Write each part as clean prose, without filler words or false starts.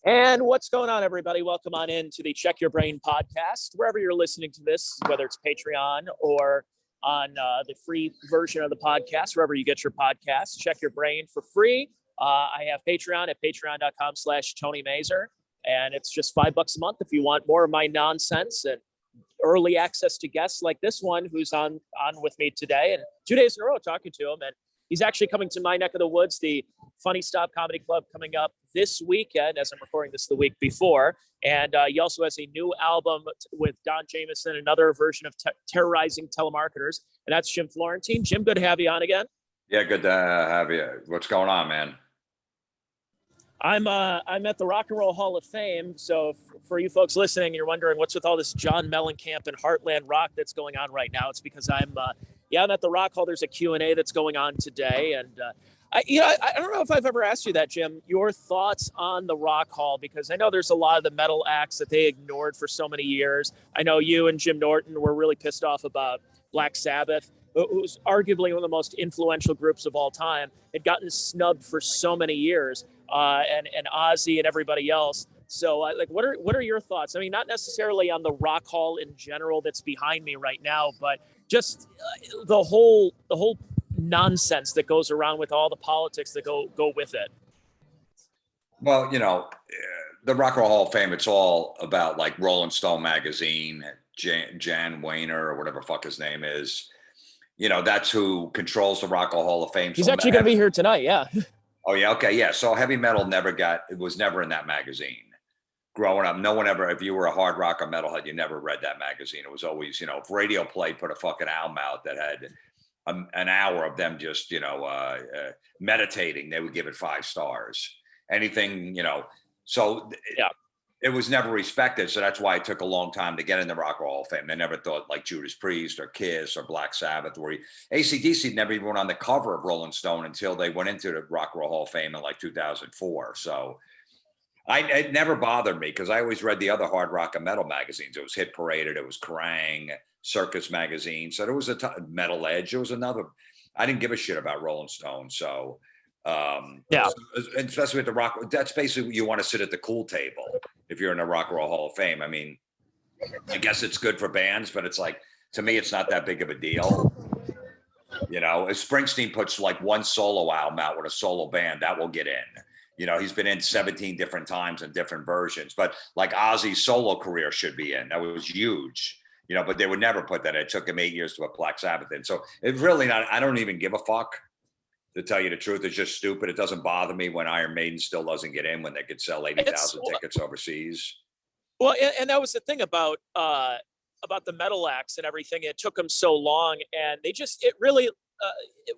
And what's going on, everybody? Welcome on in to the Check Your Brain podcast, wherever you're listening to this, whether it's Patreon or on the free version of the podcast, wherever you get your podcasts. Check Your Brain for free. I have Patreon at patreon.com/Tony Mazur, and it's just $5 a month if you want more of my nonsense and early access to guests like this one who's on with me today, and 2 days in a row talking to him. And he's actually coming to my neck of the woods, the Funny Stop Comedy Club, coming up this weekend, as I'm recording this the week before. And he also has a new album with Don Jamieson, another version of Terrorizing Telemarketers. And that's Jim Florentine. Jim, good to have you on again. Yeah, good to have you. What's going on, man? I'm at the Rock and Roll Hall of Fame. So for you folks listening, you're wondering what's with all this John Mellencamp and Heartland Rock that's going on right now. It's because I'm at the Rock Hall. There's a Q&A that's going on today. And I don't know if I've ever asked you that, Jim, your thoughts on the Rock Hall, because I know there's a lot of the metal acts that they ignored for so many years. I know you and Jim Norton were really pissed off about Black Sabbath, who's arguably one of the most influential groups of all time, had gotten snubbed for so many years, and Ozzy and everybody else. So what are your thoughts? I mean, not necessarily on the Rock Hall in general that's behind me right now, but just the whole nonsense that goes around with all the politics that go with it. Well, the Rock and Roll Hall of Fame, it's all about like Rolling Stone magazine, Jan Wayner or whatever fuck his name is. That's who controls the Rock and Roll Hall of Fame. He's actually going to be here tonight. Yeah. Oh yeah. Okay. Yeah. So heavy metal was never in that magazine. Growing up, no one ever, if you were a hard rock or metalhead, you never read that magazine. It was always, if Radio Play put a fucking album out that had an hour of them just, meditating, they would give it 5 stars. Anything, so yeah. It was never respected. So that's why it took a long time to get in the Rock and Roll Hall of Fame. They never thought like Judas Priest or Kiss or Black Sabbath, AC/DC never even went on the cover of Rolling Stone until they went into the Rock and Roll Hall of Fame in like 2004. So it never bothered me because I always read the other hard rock and metal magazines. It was Hit Paraded, it was Kerrang, Circus Magazine. So there was Metal Edge. There was another. I didn't give a shit about Rolling Stone. So yeah, especially with the rock, that's basically you want to sit at the cool table if you're in the Rock and Roll Hall of Fame. I mean, I guess it's good for bands, but it's like, to me, it's not that big of a deal. If Springsteen puts like one solo album out with a solo band, that will get in. He's been in 17 different times in different versions, but like Ozzy's solo career should be in. That was huge, but they would never put that. It took him 8 years to put Black Sabbath in. So it's really not, I don't even give a fuck, to tell you the truth. It's just stupid. It doesn't bother me when Iron Maiden still doesn't get in when they could sell 80,000 tickets overseas. Well, and that was the thing about the metal acts and everything. It took them so long, and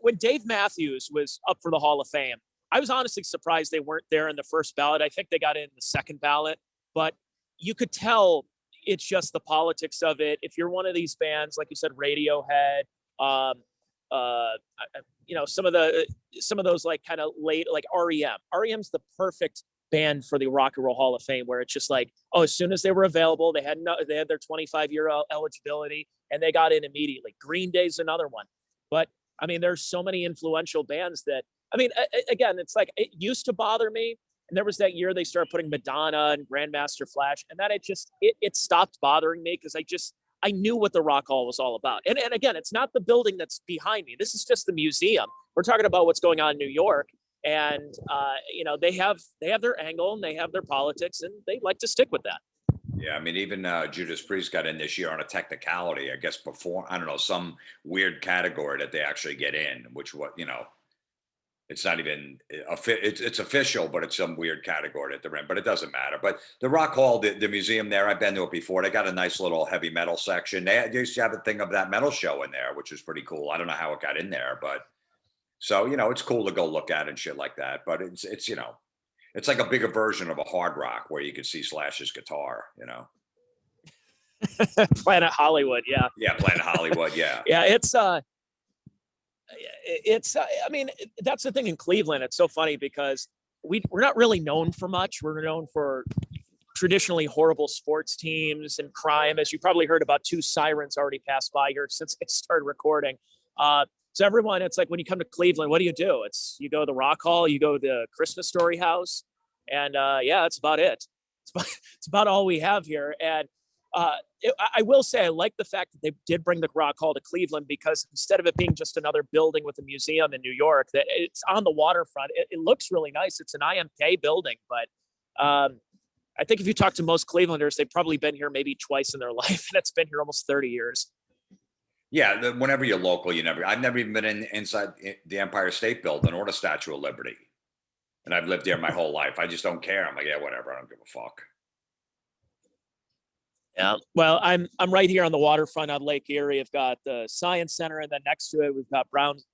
when Dave Matthews was up for the Hall of Fame, I was honestly surprised they weren't there in the first ballot. I think they got in the second ballot, but you could tell it's just the politics of it. If you're one of these bands, like you said, Radiohead, some of those like kind of late, like REM. REM's the perfect band for the Rock and Roll Hall of Fame, where it's just like, as soon as they were available, they had their 25-year eligibility and they got in immediately. Green Day's another one. But I mean, there's so many influential bands that, again, it's like, it used to bother me. And there was that year they started putting Madonna and Grandmaster Flash, and then it stopped bothering me because I knew what the Rock Hall was all about. And again, it's not the building that's behind me. This is just the museum. We're talking about what's going on in New York. And, they have their angle and they have their politics, and they like to stick with that. Yeah, I mean, even Judas Priest got in this year on a technicality, I guess, before, I don't know, some weird category that they actually get in, which it's not even, it's official, but it's some weird category that they're in, but it doesn't matter. But the Rock Hall, the museum there, I've been to it before. They got a nice little heavy metal section. They used to have a thing of that metal show in there, which is pretty cool. I don't know how it got in there, but so, it's cool to go look at and shit like that. But it's it's like a bigger version of a hard rock where you can see Slash's guitar, Planet Hollywood. Yeah. Yeah. Planet Hollywood. Yeah. Yeah. I mean, that's the thing in Cleveland. It's so funny because we're not really known for much. We're known for traditionally horrible sports teams and crime, as you probably heard about. 2 sirens already passed by here since I started recording. So everyone, it's like when you come to Cleveland, what do? You go to the Rock Hall, you go to the Christmas Story House, And yeah, that's about it. It's about all we have here. And I will say I like the fact that they did bring the Rock Hall to Cleveland, because instead of it being just another building with a museum in New York, that it's on the waterfront. It looks really nice. It's an IMK building, but I think if you talk to most Clevelanders, they've probably been here maybe twice in their life, and it's been here almost 30 years. Yeah, whenever you're local, I've never even been inside the Empire State Building or the Statue of Liberty. And I've lived there my whole life. I just don't care. I'm like, yeah, whatever. I don't give a fuck. Yeah. Well, I'm right here on the waterfront on Lake Erie. I've got the Science Center, and then next to it, we've got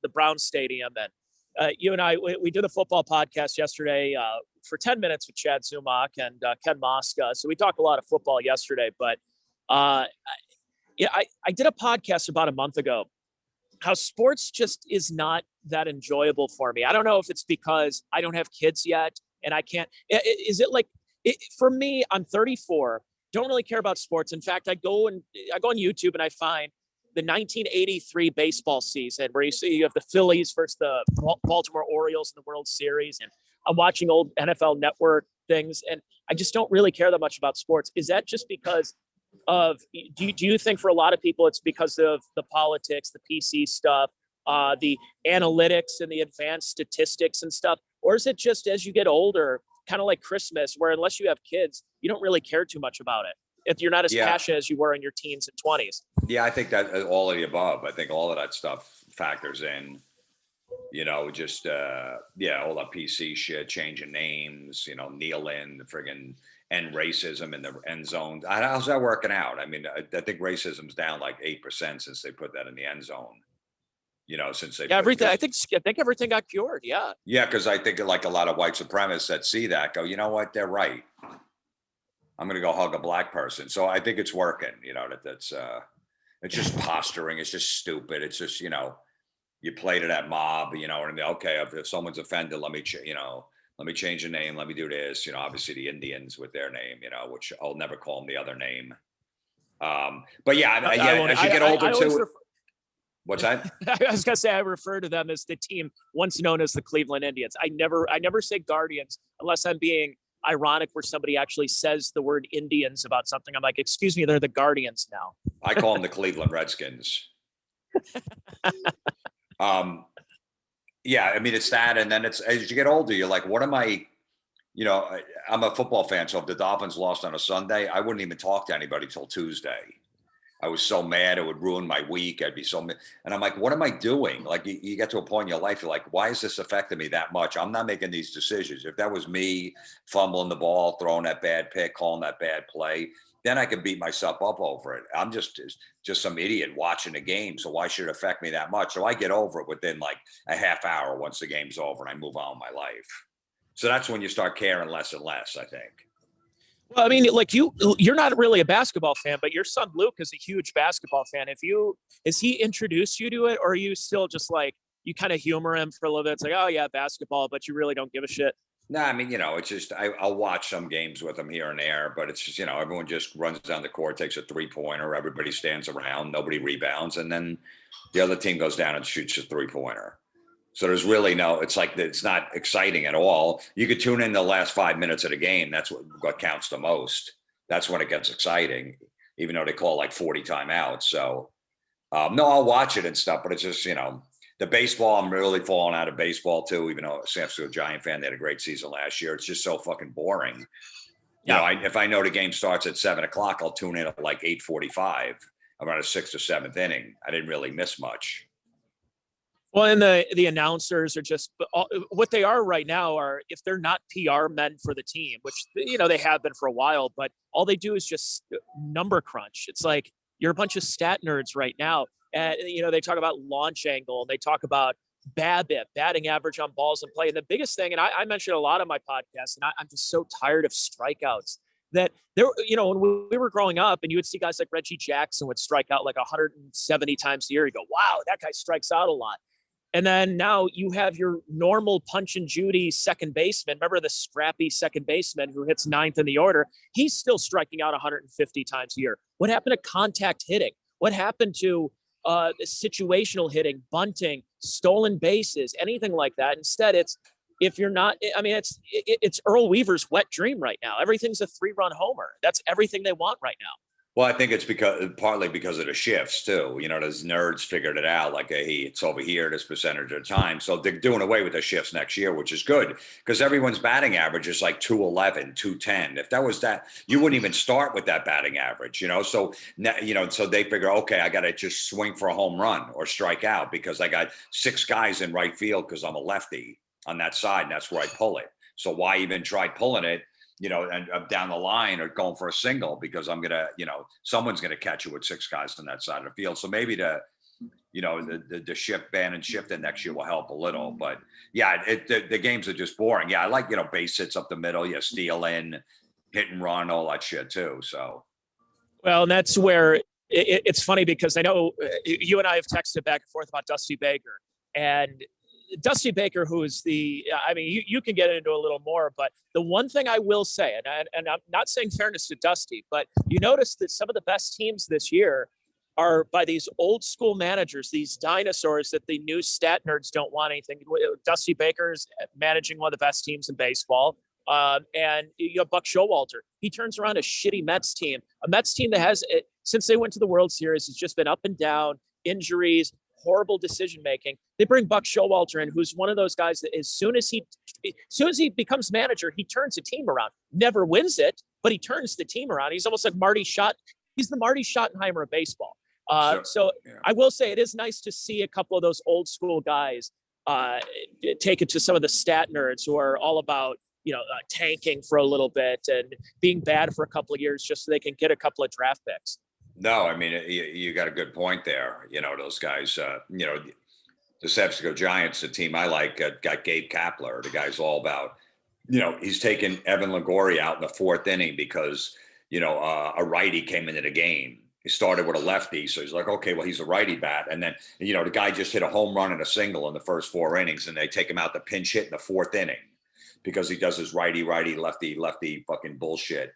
the Brown Stadium. And you and I, we did a football podcast yesterday for 10 minutes with Chad Zumach and Ken Mosca. So we talked a lot of football yesterday, but yeah, I did a podcast about a month ago, how sports just is not that enjoyable for me. I don't know if it's because I don't have kids yet and I can't. Is it like for me? I'm 34. Don't really care about sports. In fact, I go on YouTube and I find the 1983 baseball season where you have the Phillies versus the Baltimore Orioles in the World Series, and I'm watching old NFL Network things, and I just don't really care that much about sports. Is that just because of, do you think for a lot of people it's because of the politics, the PC stuff, the analytics and the advanced statistics and stuff? Or is it just as you get older, kind of like Christmas, where unless you have kids, you don't really care too much about it? If you're not as passionate as you were in your teens and 20s. Yeah, I think that all of the above. I think all of that stuff factors in, just, all that PC shit, changing names, kneeling, the friggin' end racism in the end zone. How's that working out? I mean, I think racism's down like 8% since they put that in the end zone. Since they everything, I think everything got cured. Yeah. Yeah, because I think like a lot of white supremacists that see that go, you know what, they're right. I'm going to go hug a black person. So I think it's working. That's it's just posturing. It's just stupid. It's just you play to that mob. What I mean? Okay, if someone's offended, let me change the name. Let me do this. Obviously the Indians with their name. Which I'll never call them the other name. But yeah, as you get older too. What's that? I was gonna say I refer to them as the team once known as the Cleveland Indians. I never say Guardians unless I'm being ironic, where somebody actually says the word Indians about something. I'm like, excuse me, they're the Guardians now. I call them the Cleveland Redskins. Yeah, I mean it's that, and then it's as you get older, you're like, what am I? I'm a football fan, so if the Dolphins lost on a Sunday, I wouldn't even talk to anybody till Tuesday. I was so mad it would ruin my week. I'd be so mad. And I'm like, what am I doing? Like you get to a point in your life, you're like, why is this affecting me that much? I'm not making these decisions. If that was me fumbling the ball, throwing that bad pick, calling that bad play, then I could beat myself up over it. I'm just some idiot watching the game. So why should it affect me that much? So I get over it within like a half hour once the game's over and I move on with my life. So that's when you start caring less and less, I think. Well, I mean, like you're not really a basketball fan, but your son Luke is a huge basketball fan. Has he introduced you to it, or are you still just like, you kind of humor him for a little bit? It's like, oh yeah, basketball, but you really don't give a shit. No, I mean, it's just I'll watch some games with him here and there, but it's just, everyone just runs down the court, takes a 3-pointer, everybody stands around, nobody rebounds, and then the other team goes down and shoots a 3-pointer. So there's really it's like, it's not exciting at all. You could tune in the last 5 minutes of the game. That's what counts the most. That's when it gets exciting, even though they call like 40 timeouts. So no, I'll watch it and stuff, but it's just, the baseball, I'm really falling out of baseball too, even though San Francisco Giant fan, they had a great season last year. It's just so fucking boring. Yeah. If I know the game starts at 7:00, I'll tune in at like 8:45 around the 6th or 7th inning. I didn't really miss much. Well, and the announcers are just what they are right now are, if they're not PR men for the team, which, they have been for a while, but all they do is just number crunch. It's like, you're a bunch of stat nerds right now. And, they talk about launch angle, and they talk about BABIP, batting average on balls in play. And the biggest thing, and I mentioned a lot on my podcast, and I'm just so tired of strikeouts, that there, when we were growing up and you would see guys like Reggie Jackson would strike out like 170 times a year. You go, wow, that guy strikes out a lot. And then now you have your normal Punch and Judy second baseman. Remember the scrappy second baseman who hits 9th in the order? He's still striking out 150 times a year. What happened to contact hitting? What happened to situational hitting, bunting, stolen bases, anything like that? Instead, it's if you're not, I mean, it's Earl Weaver's wet dream right now. Everything's a 3-run homer. That's everything they want right now. Well, I think it's partly because of the shifts too. Those nerds figured it out. Like, hey, it's over here this percentage of the time. So they're doing away with the shifts next year, which is good because everyone's batting average is like 211, 210. If that was that, you wouldn't even start with that batting average. So so they figure, okay, I got to just swing for a home run or strike out because I got 6 guys in right field because I'm a lefty on that side, and that's where I pull it. So why even try pulling it? And down the line or going for a single because I'm going to, someone's going to catch you with 6 guys on that side of the field. So maybe the shift ban and shift in next year will help a little, but yeah, the games are just boring. Yeah. I like, base hits up the middle. Yeah. Steal in, hit and run, all that shit too. So. Well, and that's where it's funny because I know you and I have texted back and forth about Dusty Baker, and Dusty Baker, who is you can get into a little more, but the one thing I will say, and I'm not saying fairness to Dusty, but you notice that some of the best teams this year are by these old school managers, these dinosaurs that the new stat nerds don't want anything. Dusty Baker's managing one of the best teams in baseball. And you have Buck Showalter. He turns around a shitty Mets team, a Mets team that has, since they went to the World Series, has just been up and down, injuries, horrible decision making. They bring Buck Showalter in, who's one of those guys that as soon as he becomes manager, he turns the team around. Never wins it, but he turns the team around. He's almost like Marty Schott. He's the Marty Schottenheimer of baseball. So yeah. I will say it is nice to see a couple of those old school guys take it to some of the stat nerds who are all about tanking for a little bit and being bad for a couple of years just so they can get a couple of draft picks. No, I mean, you got a good point there. Those guys, the San Francisco Giants, the team I like, got Gabe Kapler. The guy's all about, he's taken Evan Longoria out in the 4th inning because, a righty came into the game. He started with a lefty. So he's like, okay, well, he's a righty bat. And then, the guy just hit a home run and a single in the first 4 innings, and they take him out to pinch hit in the 4th inning because he does his righty, lefty fucking bullshit.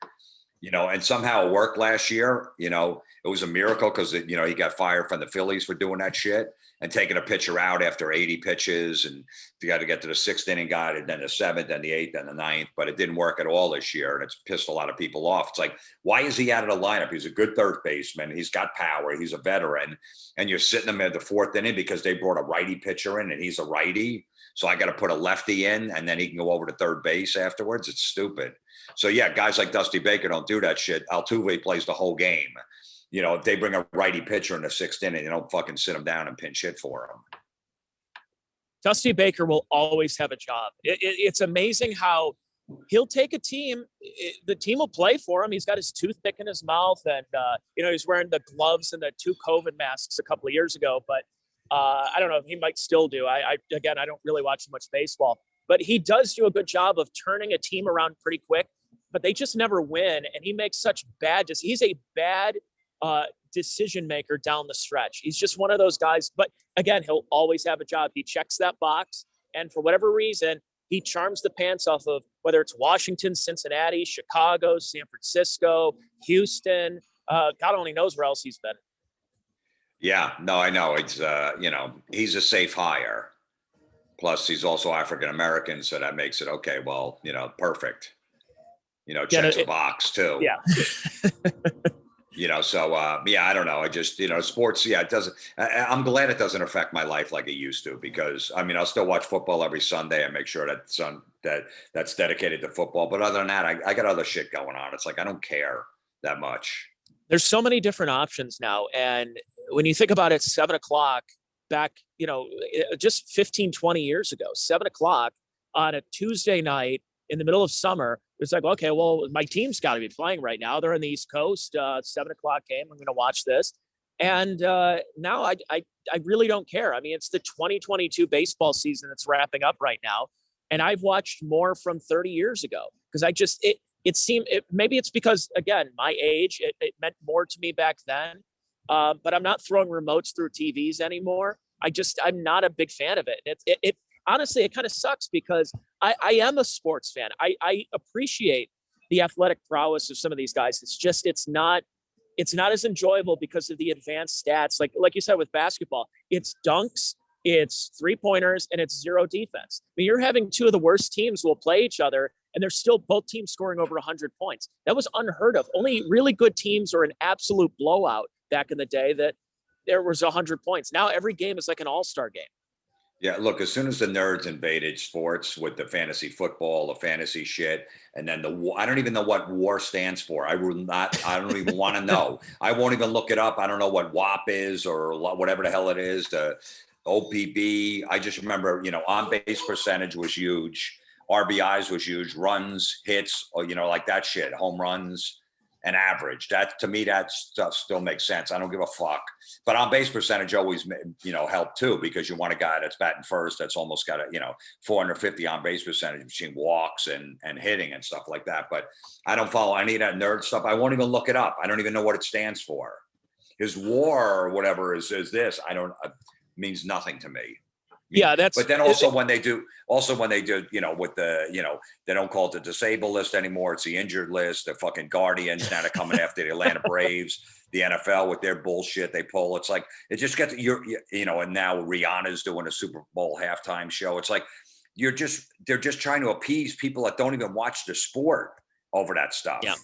And somehow it worked last year. It was a miracle because, he got fired from the Phillies for doing that shit and taking a pitcher out after 80 pitches. And you got to get to the 6th inning, got it, then the 7th, then the 8th, then the 9th. But it didn't work at all this year. And it's pissed a lot of people off. It's like, why is he out of the lineup? He's a good third baseman. He's got power. He's a veteran. And you're sitting him at the 4th inning because they brought a righty pitcher in and he's a righty. So I got to put a lefty in and then he can go over to third base afterwards. It's stupid. So yeah, guys like Dusty Baker don't do that shit. Altuve plays the whole game. If they bring a righty pitcher in the 6th inning, they don't fucking sit him down and pinch hit for him. Dusty Baker will always have a job. It's amazing how he'll take a team. The team will play for him. He's got his toothpick in his mouth, and he's wearing the gloves and the 2 COVID masks a couple of years ago. But I don't know if he might still do. I don't really watch much baseball, but he does do a good job of turning a team around pretty quick. But they just never win, and he makes such bad decisions. He's a bad decision maker down the stretch. He's just one of those guys. But again, he'll always have a job. He checks that box, and for whatever reason, he charms the pants off of whether it's Washington, Cincinnati, Chicago, San Francisco, Houston. God only knows where else he's been. Yeah, no, I know. It's he's a safe hire. Plus, he's also African American, so that makes it okay. Well, perfect. Checks a box too. Yeah. I don't know. I just, sports. Yeah, it doesn't. I'm glad it doesn't affect my life like it used to because I'll still watch football every Sunday and make sure that's dedicated to football. But other than that, I got other shit going on. It's like I don't care that much. There's so many different options now, and when you think about it, 7:00 back, just 15, 20 years ago, 7:00 on a Tuesday night in the middle of summer. It's like, okay, well, my team's got to be playing right now. They're in the East Coast, 7:00 game. I'm going to watch this. And now I really don't care. It's the 2022 baseball season that's wrapping up right now. And I've watched more from 30 years ago because maybe it's because, again, my age, it meant more to me back then. But I'm not throwing remotes through TVs anymore. I'm not a big fan of it. It honestly, it kind of sucks because I am a sports fan. I appreciate the athletic prowess of some of these guys. It's not as enjoyable because of the advanced stats. Like you said with basketball, it's dunks, it's 3-pointers, and it's zero defense. I mean, you're having two of the worst teams will play each other, and they're still both teams scoring over 100 points. That was unheard of. Only really good teams or an absolute blowout back in the day that there was 100 points. Now every game is like an all-star game. Yeah, look, as soon as the nerds invaded sports with the fantasy football, the fantasy shit, and then I don't even know what WAR stands for. I don't even want to know. I won't even look it up. I don't know what WAP is or whatever the hell it is, the OPB. I just remember, on base percentage was huge. RBIs was huge. Runs, hits, or, like that shit, home runs. And average. That, to me, that stuff still makes sense. I don't give a fuck. But on base percentage always, help too, because you want a guy that's batting first, that's almost got a, 450 on base percentage between walks and hitting and stuff like that. But I don't follow any of that nerd stuff. I won't even look it up. I don't even know what it stands for. His WAR or whatever is this. Means nothing to me. Yeah, but then also when they do, with the, they don't call it the disabled list anymore. It's the injured list. The fucking Guardians now they're coming after the Atlanta Braves, the NFL with their bullshit they pull. It's like, it just gets, and now Rihanna's doing a Super Bowl halftime show. It's like, they're just trying to appease people that don't even watch the sport over that stuff. Yeah.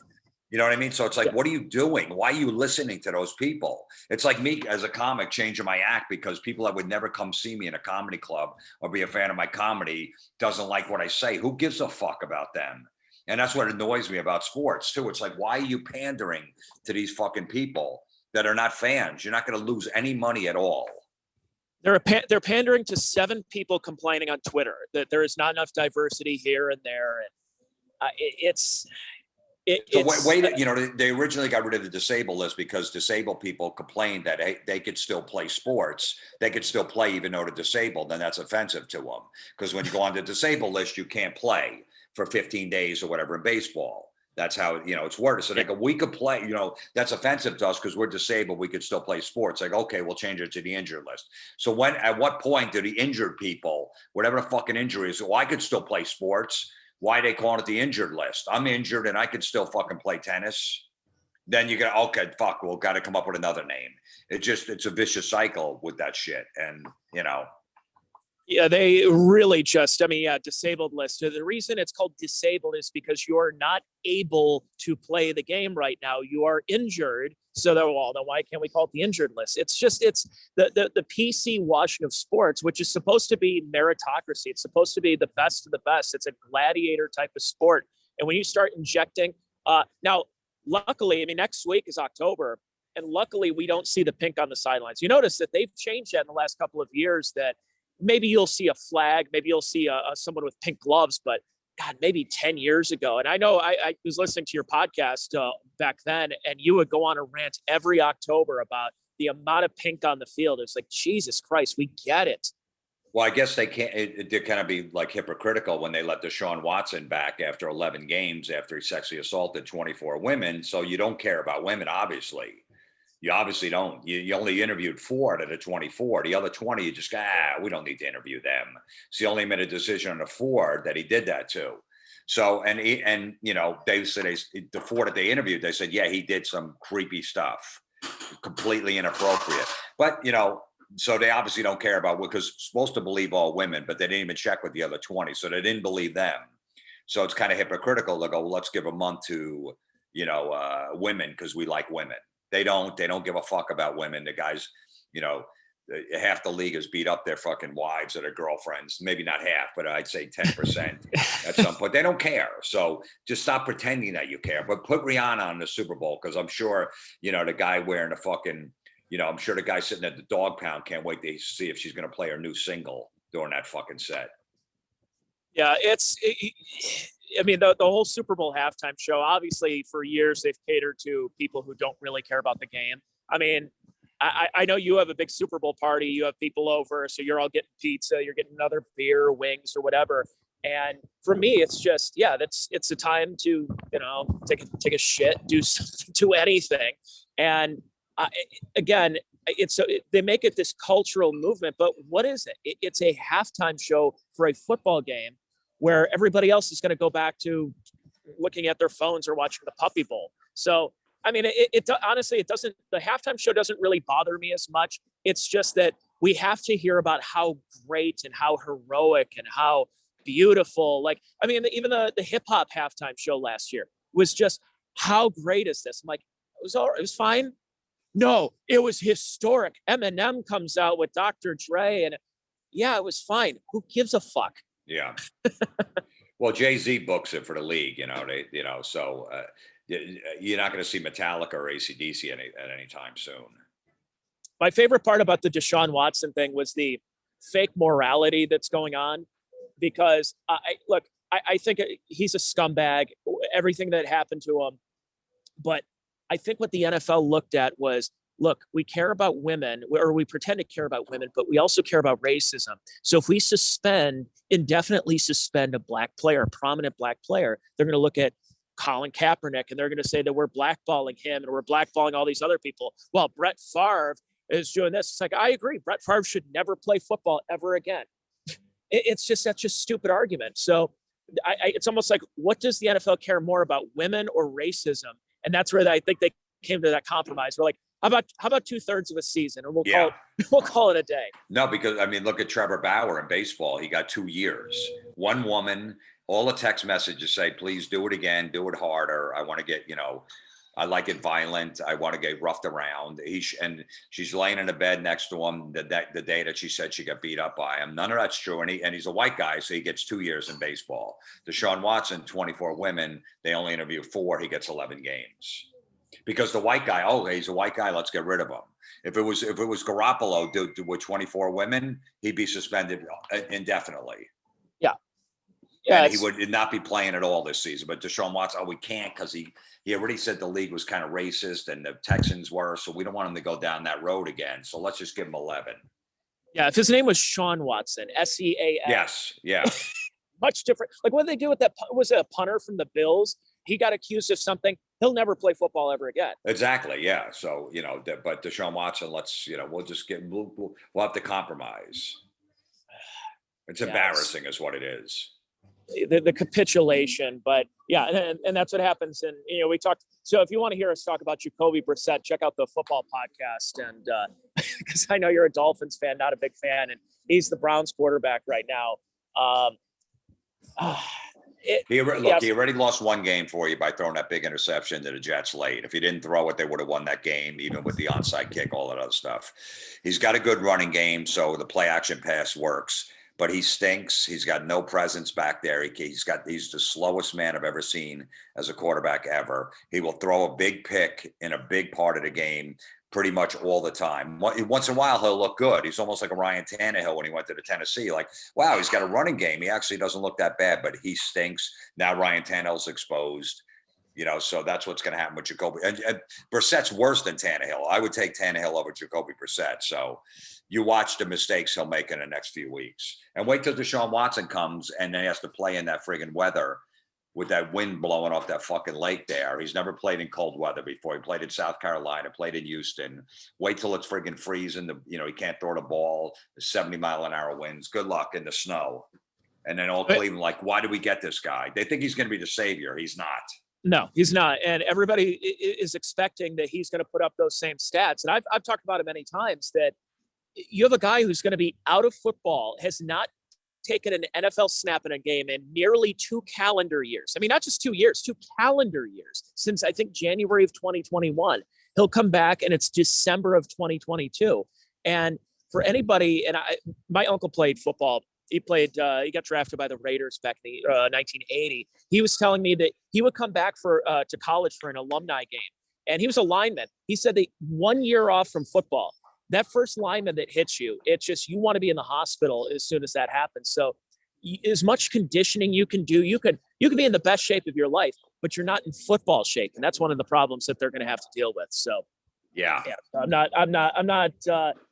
You know what I mean? So it's like, what are you doing? Why are you listening to those people? It's like me as a comic changing my act because people that would never come see me in a comedy club or be a fan of my comedy doesn't like what I say. Who gives a fuck about them? And that's what annoys me about sports too. It's like, why are you pandering to these fucking people that are not fans? You're not going to lose any money at all. They're pandering to 7 people complaining on Twitter that there is not enough diversity here and there. And they originally got rid of the disabled list because disabled people complained that they could still play sports. They could still play even though they're disabled. Then that's offensive to them because when you go on the disabled list, you can't play for 15 days or whatever in baseball. That's how, it's worded. So they go, we could play, that's offensive to us because we're disabled. We could still play sports. Like, okay, we'll change it to the injured list. So at what point do the injured people, whatever the fucking injury is, I could still play sports. Why they calling it the injured list? I'm injured and I could still fucking play tennis. Then you go, okay, fuck, we'll got to come up with another name. It's a vicious cycle with that shit. And, Yeah, they really disabled list. The reason it's called disabled is because you're not able to play the game right now. You are injured. So then why can't we call it the injured list? It's the PC washing of sports, which is supposed to be meritocracy. It's supposed to be the best of the best. It's a gladiator type of sport. And when you start injecting, now, luckily, next week is October. And luckily, we don't see the pink on the sidelines. You notice that they've changed that in the last couple of years that maybe you'll see a flag, maybe you'll see someone with pink gloves, but God, maybe 10 years ago. And I know I was listening to your podcast back then, and you would go on a rant every October about the amount of pink on the field. It's like, Jesus Christ, we get it. Well, I guess they can't, it did kind of be like hypocritical when they let Deshaun Watson back after 11 games after he sexually assaulted 24 women. So you don't care about women, obviously. You obviously don't. You only interviewed 4 out of the 24. The other 20, you just go, we don't need to interview them. So he only made a decision on the 4 that he did that to. So, they said the 4 that they interviewed, they said, yeah, he did some creepy stuff, completely inappropriate. But, so they obviously don't care about because supposed to believe all women, but they didn't even check with the other 20. So they didn't believe them. So it's kind of hypocritical to go, well, let's give a month to, women because we like women. They don't give a fuck about women. The guys, half the league has beat up their fucking wives or their girlfriends. Maybe not half, but I'd say 10% at some point. They don't care. So just stop pretending that you care. But put Rihanna on the Super Bowl because I'm sure, the guy wearing the fucking, I'm sure the guy sitting at the dog pound can't wait to see if she's going to play her new single during that fucking set. Yeah, the whole Super Bowl halftime show, obviously for years they've catered to people who don't really care about the game. I know you have a big Super Bowl party, you have people over, so you're all getting pizza, you're getting another beer, wings or whatever. And for me, it's just, it's a time to, take a shit, do anything. And again, they make it this cultural movement, but what is it? It's a halftime show for a football game where everybody else is going to go back to looking at their phones or watching the Puppy Bowl. So, honestly, the halftime show doesn't really bother me as much. It's just that we have to hear about how great and how heroic and how beautiful. Like, I mean, even the hip hop halftime show last year was just, how great is this? I'm like, it was fine. No, it was historic. Eminem comes out with Dr. Dre, and yeah, it was fine. Who gives a fuck? Yeah. Well, Jay-Z books it for the league, so you're not going to see Metallica or AC/DC at any time soon. My favorite part about the Deshaun Watson thing was the fake morality that's going on, because I think he's a scumbag, everything that happened to him. But I think what the NFL looked at was, look, we care about women, or we pretend to care about women, but we also care about racism. So if we indefinitely suspend a black player, a prominent black player, they're going to look at Colin Kaepernick and they're going to say that we're blackballing him and we're blackballing all these other people. Well, Brett Favre is doing this. It's like, I agree. Brett Favre should never play football ever again. It's just such a stupid argument. So it's almost like, what does the NFL care more about, women or racism? And that's where I think they came to that compromise. We're like, how about 2/3 of a season, and we'll call it a day. No, because I mean, look at Trevor Bauer in baseball. He got 2 years. One woman, all the text messages say, please do it again, do it harder. I want to get, I like it violent. I want to get roughed around. And she's laying in a bed next to him the day that she said she got beat up by him. None of that's true. And he's a white guy, so he gets 2 years in baseball. Deshaun Watson, 24 women. They only interview 4. He gets 11 games. Because the white guy, he's a white guy, let's get rid of him. If it was Garoppolo with 24 women, he'd be suspended indefinitely. Yeah, and he would not be playing at all this season. But Deshaun Watson, we can't, because he already said the league was kind of racist and the Texans were, so we don't want him to go down that road again. So let's just give him 11. Yeah, if his name was Sean Watson, SEAN. Yes, yeah. Much different. Like, what did they do with that? Was it a punter from the Bills? He got accused of something. He'll never play football ever again. Exactly, yeah. So, but Deshaun Watson, we'll just we'll have to compromise. It's embarrassing is what it is. The capitulation, but yeah, and that's what happens. And we talked. So if you want to hear us talk about Jacoby Brissett, check out the football podcast. And because I know you're a Dolphins fan, not a big fan, and he's the Browns quarterback right now. He already lost one game for you by throwing that big interception to the Jets late. If he didn't throw it, they would have won that game, even with the onside kick, all that other stuff. He's got a good running game, so the play action pass works. But he stinks. He's got no presence back there. He's the slowest man I've ever seen as a quarterback ever. He will throw a big pick in a big part of the game pretty much all the time. Once in a while, he'll look good. He's almost like a Ryan Tannehill when he went to the Tennessee. Like, wow, he's got a running game. He actually doesn't look that bad, but he stinks. Now Ryan Tannehill's exposed. So that's what's going to happen with Jacoby. And Brissett's worse than Tannehill. I would take Tannehill over Jacoby Brissett. So you watch the mistakes he'll make in the next few weeks. And wait till Deshaun Watson comes and then he has to play in that friggin' weather with that wind blowing off that fucking lake there. He's never played in cold weather before. He played in South Carolina, played in Houston. Wait till it's friggin' freezing. He can't throw the ball. The 70-mile-an-hour winds. Good luck in the snow. And then all Cleveland, like, why did we get this guy? They think he's going to be the savior. He's not. No, he's not. And everybody is expecting that he's going to put up those same stats. And I've talked about it many times, that you have a guy who's going to be out of football, has not taken an NFL snap in a game in nearly 2 calendar years. I mean, not just 2 years, 2 calendar years, since I think January of 2021. He'll come back and it's December of 2022. And for anybody, and my uncle played football. He got drafted by the Raiders back in 1980. He was telling me that he would come back to college for an alumni game. And he was a lineman. He said that 1 year off from football, that first lineman that hits you, it's just, you want to be in the hospital as soon as that happens. So as much conditioning you can do, you can be in the best shape of your life, but you're not in football shape. And that's one of the problems that they're going to have to deal with. So yeah, I'm not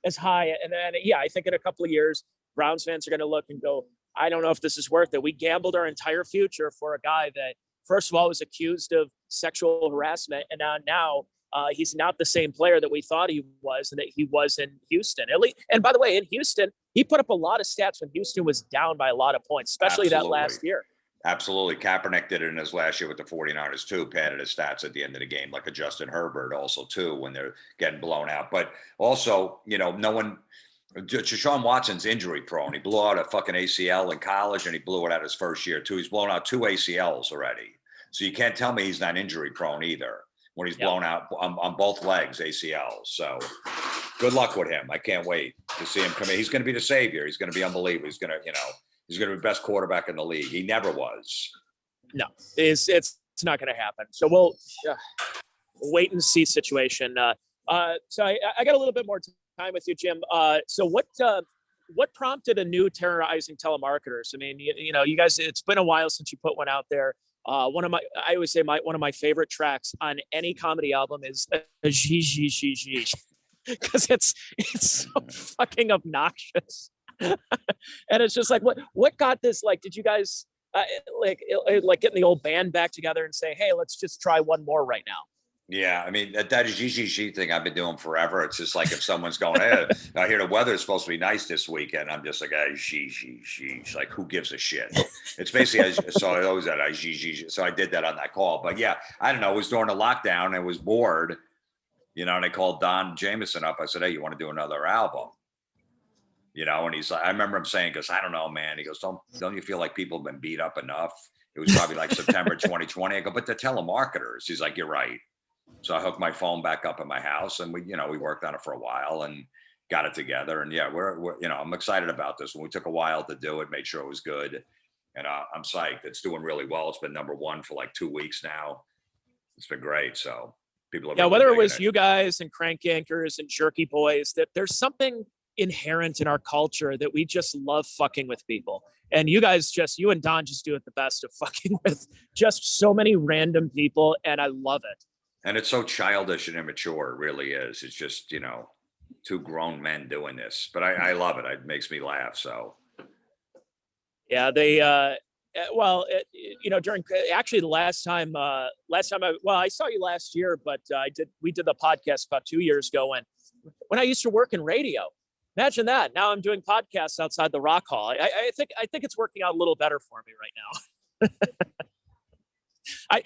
as high. And then, I think in a couple of years, Browns fans are going to look and go, I don't know if this is worth it. We gambled our entire future for a guy that, first of all, was accused of sexual harassment. And now he's not the same player that we thought he was and that he was in Houston. And by the way, in Houston, he put up a lot of stats when Houston was down by a lot of points, especially that last year. Absolutely. Kaepernick did it in his last year with the 49ers too, padded his stats at the end of the game, like a Justin Herbert also too, when they're getting blown out. But also, no one, Deshaun Watson's injury prone. He blew out a fucking ACL in college, and he blew it out his first year too. He's blown out 2 ACLs already. So you can't tell me he's not injury prone either when he's blown out on both legs ACLs. So good luck with him. I can't wait to see him come in. He's going to be the savior. He's going to be unbelievable. He's going to, he's going to be the best quarterback in the league. He never was. No, it's not going to happen. So we'll wait and see situation. So I got a little bit more time with you, Jim. So what prompted a new Terrorizing Telemarketers? I mean, you guys, it's been a while since you put one out there. I always say one of my favorite tracks on any comedy album is because it's so fucking obnoxious. And it's just like, what got this? Like, did you guys like getting the old band back together and say, hey, let's just try one more right now? Yeah, I mean, that GGG thing I've been doing forever. It's just like if someone's going, hey, I hear the weather's supposed to be nice this weekend. I'm just like, sheesh. Like, who gives a shit? It's basically, so I always had GGG. So I did that on that call. But yeah, I don't know. It was during the lockdown. I was bored, and I called Don Jamieson up. I said, hey, you want to do another album? And he's like, I remember him saying, because I don't know, man. He goes, don't you feel like people have been beat up enough? It was probably like September 2020. I go, but the telemarketers. He's like, you're right. So I hooked my phone back up in my house, and we worked on it for a while and got it together. And yeah, we're I'm excited about this one. We took a while to do it, made sure it was good, and I'm psyched. It's doing really well. It's been #1 for like 2 weeks now. It's been great. So people are whether it was you guys and Crank Yankers and Jerky Boys, that there's something inherent in our culture that we just love fucking with people. And you guys you and Don just do it the best of fucking with just so many random people, and I love it. And it's so childish and immature. It really is. It's just, 2 grown men doing this. But I love it. It makes me laugh. So. Yeah, they, during actually the last time I saw you last year, but we did the podcast about 2 years ago when I used to work in radio. Imagine that. Now I'm doing podcasts outside the Rock Hall. I think it's working out a little better for me right now.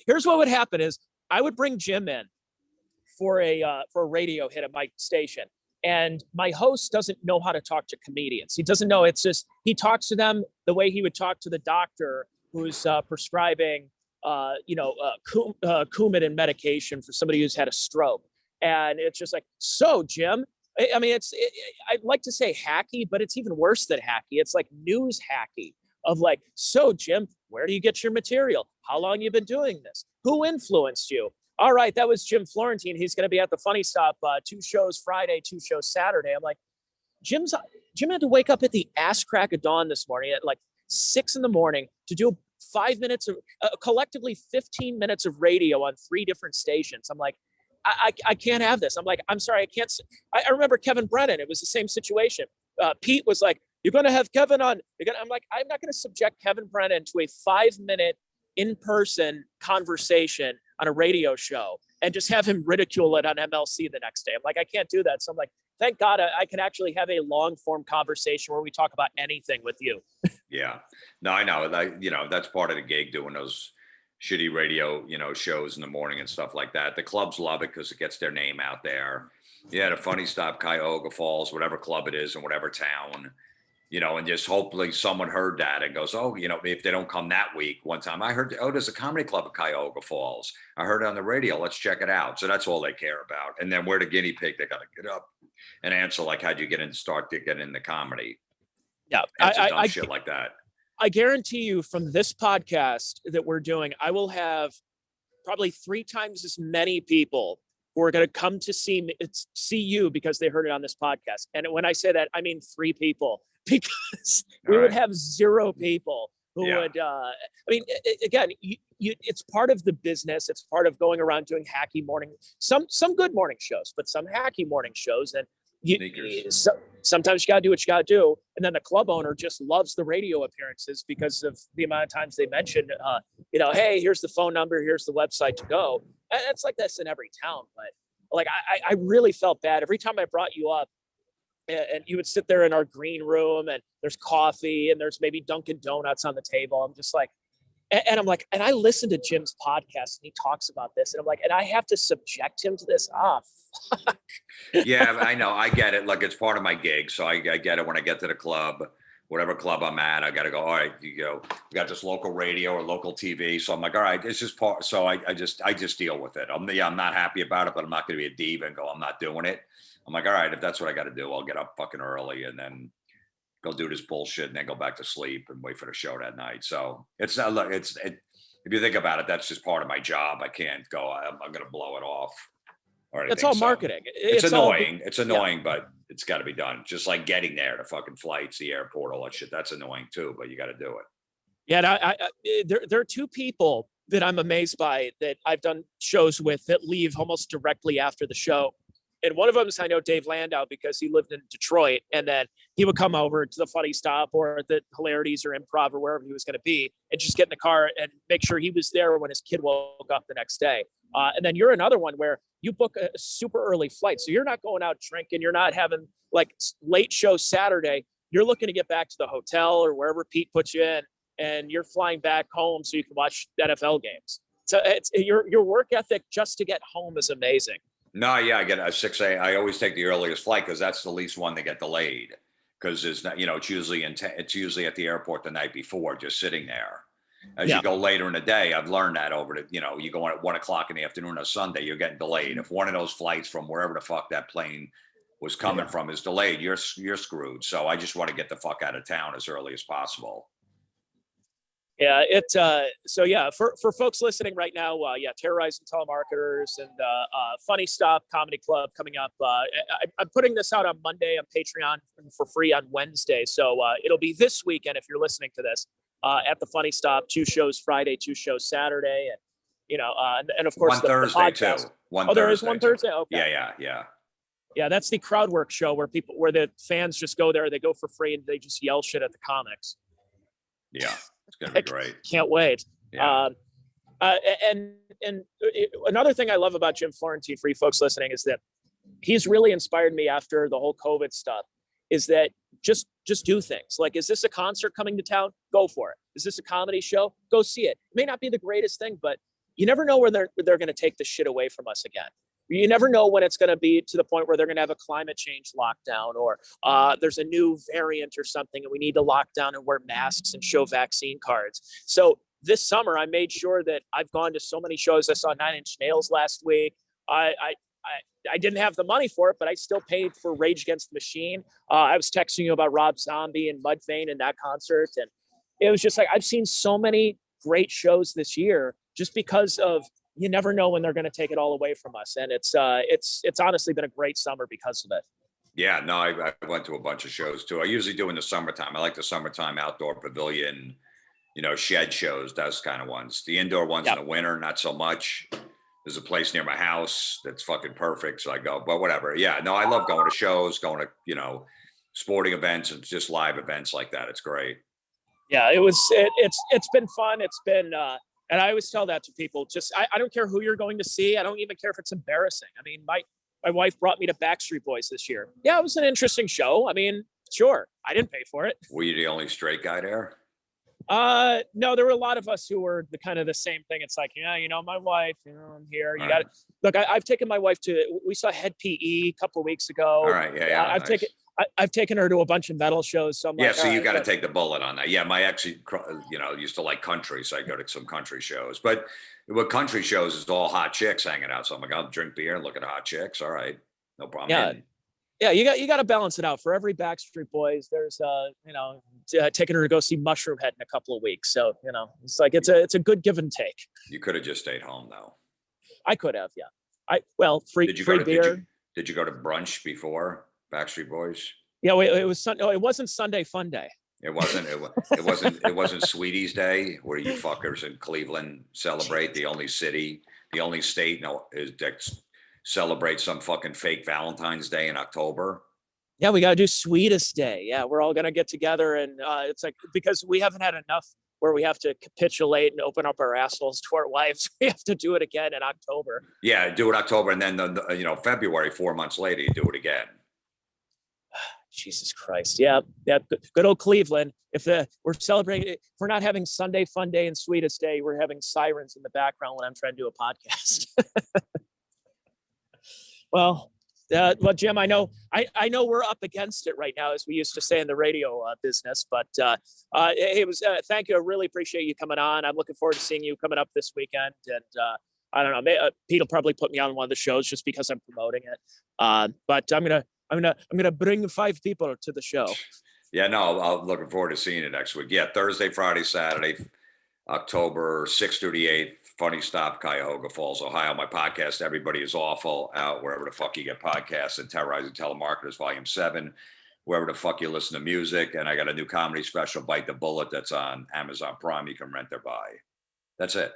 Here's what would happen is, I would bring Jim in for a radio hit at my station, and my host doesn't know how to talk to comedians. He doesn't know. It's just he talks to them the way he would talk to the doctor who's prescribing, Coumadin medication for somebody who's had a stroke. And it's just like, so Jim, I mean, I'd like to say hacky, but it's even worse than hacky. It's like news hacky. Of like, so Jim, where do you get your material? How long you been doing this? Who influenced you? All right, that was Jim Florentine. He's going to be at the Funny Stop 2 shows Friday, 2 shows Saturday. I'm like, Jim had to wake up at the ass crack of dawn this morning at like 6 a.m. to do 5 minutes of collectively 15 minutes of radio on 3 different stations. I'm like, I can't have this. I'm like, I'm sorry, I can't. I remember Kevin Brennan. It was the same situation. Pete was like, you're going to have Kevin on. I'm like, I'm not going to subject Kevin Brennan to a 5-minute in-person conversation on a radio show and just have him ridicule it on MLC the next day. I'm like, I can't do that. So I'm like, thank God I can actually have a long-form conversation where we talk about anything with you. Yeah. No, I know. That's part of the gig, doing those shitty radio, shows in the morning and stuff like that. The clubs love it because it gets their name out there. Yeah, the Funny Stop, Cuyahoga Falls, whatever club it is in whatever town. And just hopefully someone heard that and goes, oh, if they don't come that week. One time I heard, oh, there's a comedy club at Cuyahoga Falls. I heard it on the radio. Let's check it out. So that's all they care about. And then we're the guinea pig. They got to get up and answer, like, how'd you start to get into comedy? Yeah. Shit like that. I guarantee you from this podcast that we're doing, I will have probably 3 times as many people who are going to come to see you because they heard it on this podcast. And when I say that, I mean 3 people. Because we would have 0 people who would, again, it's part of the business. It's part of going around doing hacky morning, some good morning shows, but some hacky morning shows. And sometimes you got to do what you got to do. And then the club owner just loves the radio appearances because of the amount of times they mentioned, hey, here's the phone number, here's the website to go. And it's like this in every town. But like, I really felt bad every time I brought you up. And you would sit there in our green room and there's coffee and there's maybe Dunkin' Donuts on the table. I'm just like, And I'm like, and I listen to Jim's podcast and he talks about this, and I'm like, and I have to subject him to this. Yeah, I know. I get it. Like, it's part of my gig. So I get it when I get to the club, whatever club I'm at, I got to go, all right, we got this local radio or local TV. So I'm like, all right, it's just part. So I just deal with it. I'm not happy about it, but I'm not going to be a diva and go, I'm not doing it. I'm like, all right, if that's what I got to do, I'll get up fucking early and then go do this bullshit and then go back to sleep and wait for the show that night. So it's not, look, if you think about it, that's just part of my job. I can't go, I'm going to blow it off. It's all marketing. It's annoying. It's annoying, but it's got to be done. Just like getting there, the fucking flights, the airport, all that shit. That's annoying too, but you got to do it. Yeah, there are two people that I'm amazed by that I've done shows with that leave almost directly after the show. And one of them is, I know Dave Landau because he lived in Detroit, and then he would come over to the Funny Stop or the Hilarities or Improv or wherever he was going to be and just get in the car and make sure he was there when his kid woke up the next day. And then you're another one where you book a super early flight. So you're not going out drinking. You're not having like late show Saturday. You're looking to get back to the hotel or wherever Pete puts you in, and you're flying back home so you can watch NFL games. So it's your work ethic just to get home is amazing. No, yeah, I get a 6 a.m. I always take the earliest flight because that's the least one that get delayed. Because it's not, it's usually it's usually at the airport the night before, just sitting there. As you go later in the day, I've learned that over to, you go on at 1 o'clock in the afternoon on Sunday, you're getting delayed. If one of those flights from wherever the fuck that plane was coming from is delayed, you're screwed. So I just want to get the fuck out of town as early as possible. Yeah, so yeah, for folks listening right now, Terrorizing Telemarketers and Funny Stop Comedy Club coming up. I'm putting this out on Monday on Patreon for free on Wednesday. So it'll be this weekend if you're listening to this at the Funny Stop, 2 shows Friday, 2 shows Saturday. And of course, one Thursday too. There is one Thursday. Okay. Yeah. That's the crowd work show where the fans just go there, they go for free and they just yell shit at the comics. Yeah. It's going to be great. Can't wait. Yeah. And another thing I love about Jim Florentine, for you folks listening, is that he's really inspired me after the whole COVID stuff, is that just do things. Like, is this a concert coming to town? Go for it. Is this a comedy show? Go see it. It may not be the greatest thing, but you never know when they're going to take the shit away from us again. You never know when it's going to be to the point where they're going to have a climate change lockdown, or there's a new variant or something and we need to lock down and wear masks and show vaccine cards. So this summer, I made sure that I've gone to so many shows. I saw 9 Inch Nails last week. I didn't have the money for it, but I still paid for Rage Against the Machine. I was texting you about Rob Zombie and Mudvayne and that concert. And it was just like, I've seen so many great shows this year just because of, you never know when they're going to take it all away from us. And it's honestly been a great summer because of it. Yeah, no, I went to a bunch of shows too. I usually do in the summertime. I like the summertime outdoor pavilion, shed shows, those kind of ones. The indoor ones in the winter, not so much. There's a place near my house that's fucking perfect. So I go, but whatever. Yeah, no, I love going to shows, going to, sporting events and just live events like that. It's great. Yeah, it's been fun. It's been, and I always tell that to people, just, I don't care who you're going to see. I don't even care if it's embarrassing. I mean, my wife brought me to Backstreet Boys this year. Yeah, it was an interesting show. I mean, sure, I didn't pay for it. Were you the only straight guy there? No, there were a lot of us who were the kind of the same thing. It's like, my wife, I'm here. You got to look. I've taken my wife we saw Head PE a couple of weeks ago. All right, yeah. I've taken her to a bunch of metal shows. So I'm like, so you got to take the bullet on that. Yeah, my ex, used to like country, so I go to some country shows. But with country shows, it's all hot chicks hanging out. So I'm like, I'll drink beer and look at hot chicks. All right, no problem. Yeah, you got to balance it out. For every Backstreet Boys, there's taking her to go see Mushroomhead in a couple of weeks. So it's like it's a good give and take. You could have just stayed home though. I could have, yeah. Free beer. Did you go to brunch before Backstreet Boys? Yeah, it was it wasn't Sunday Fun Day. It wasn't Sweeties Day where you fuckers in Cleveland celebrate. The only state that celebrates some fucking fake Valentine's Day in October. Yeah, we got to do Sweetest Day. Yeah, we're all gonna get together, and it's like, because we haven't had enough where we have to capitulate and open up our assholes to our wives. We have to do it again in October. Yeah, do it October, and then February, 4 months later, you do it again. Jesus Christ. Yeah. Yeah. Good old Cleveland. We're celebrating, if we're not having Sunday Fun Day and Sweetest Day, we're having sirens in the background when I'm trying to do a podcast. Well, Jim, I know we're up against it right now, as we used to say in the radio business. But it was thank you. I really appreciate you coming on. I'm looking forward to seeing you coming up this weekend. And I don't know, Pete will probably put me on one of the shows just because I'm promoting it. But I'm gonna bring 5 people to the show. Yeah, no, I'm looking forward to seeing you next week. Yeah, Thursday, Friday, Saturday, October 6th through the 8th. Funny Stop, Cuyahoga Falls, Ohio. My podcast, Everybody is Awful, out wherever the fuck you get podcasts, and Terrorizing Telemarketers, Volume 7, wherever the fuck you listen to music. And I got a new comedy special, Bite the Bullet, that's on Amazon Prime. You can rent or buy. That's it.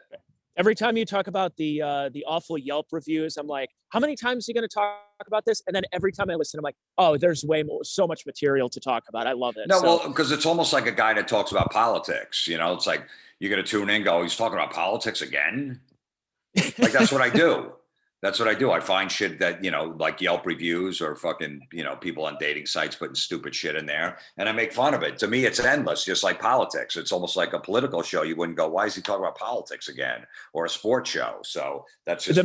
Every time you talk about the awful Yelp reviews, I'm like, how many times are you going to talk about this? And then every time I listen, I'm like, oh, there's so much material to talk about. I love it. No, well, because it's almost like a guy that talks about politics. You know, it's like you're going to tune in and go, he's talking about politics again? Like, that's what I do. That's what I do. I find shit that, you know, like Yelp reviews or fucking, you know, people on dating sites putting stupid shit in there, and I make fun of it. To me, it's endless, just like politics. It's almost like a political show. You wouldn't go, why is he talking about politics again? Or a sports show. So that's just the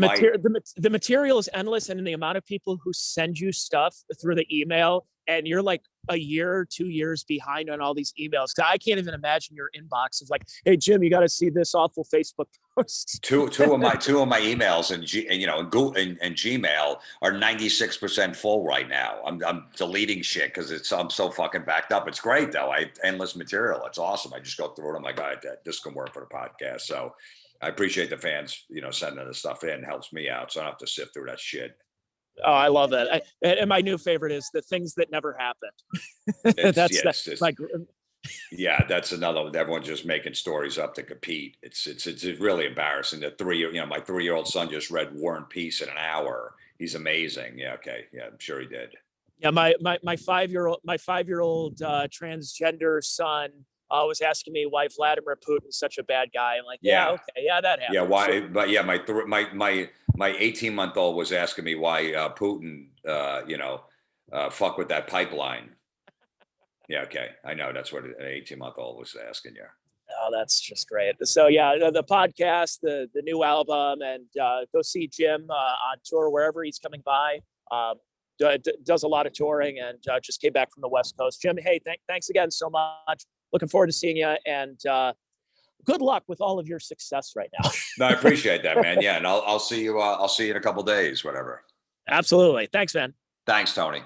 material is endless, and the amount of people who send you stuff through the email, and you're like a year or 2 years behind on all these emails. I can't even imagine your inbox is like, hey Jim, you got to see this awful Facebook post. two of my emails and Gmail are 96% full right now. I'm deleting shit because I'm so fucking backed up. It's great though. Endless material. It's awesome. I just go through it. I'm like, all right, this can work for the podcast. So I appreciate the fans, you know, sending the stuff in. It helps me out, so I don't have to sift through that shit. Oh, I love that. And my new favorite is the things that never happened. That's another one. Everyone's just making stories up to compete. It's really embarrassing. My 3-year-old son just read War and Peace in an hour. He's amazing. Yeah. Okay. Yeah. I'm sure he did. Yeah. My 5-year-old transgender son was asking me why Vladimir Putin's such a bad guy. I'm like, yeah, okay. Yeah, that happened. Yeah. Why? But yeah, my 18-month-old was asking me why Putin, fuck with that pipeline. Yeah, okay. I know that's what an 18-month-old was asking you. Oh, that's just great. So yeah, the podcast, the new album, and go see Jim on tour wherever he's coming by. Does a lot of touring, and just came back from the West Coast. Jim, hey, thanks again so much. Looking forward to seeing you, and good luck with all of your success right now. No, I appreciate that, man. Yeah, and I'll see you. I'll see you in a couple of days, whatever. Absolutely. Thanks, man. Thanks, Tony.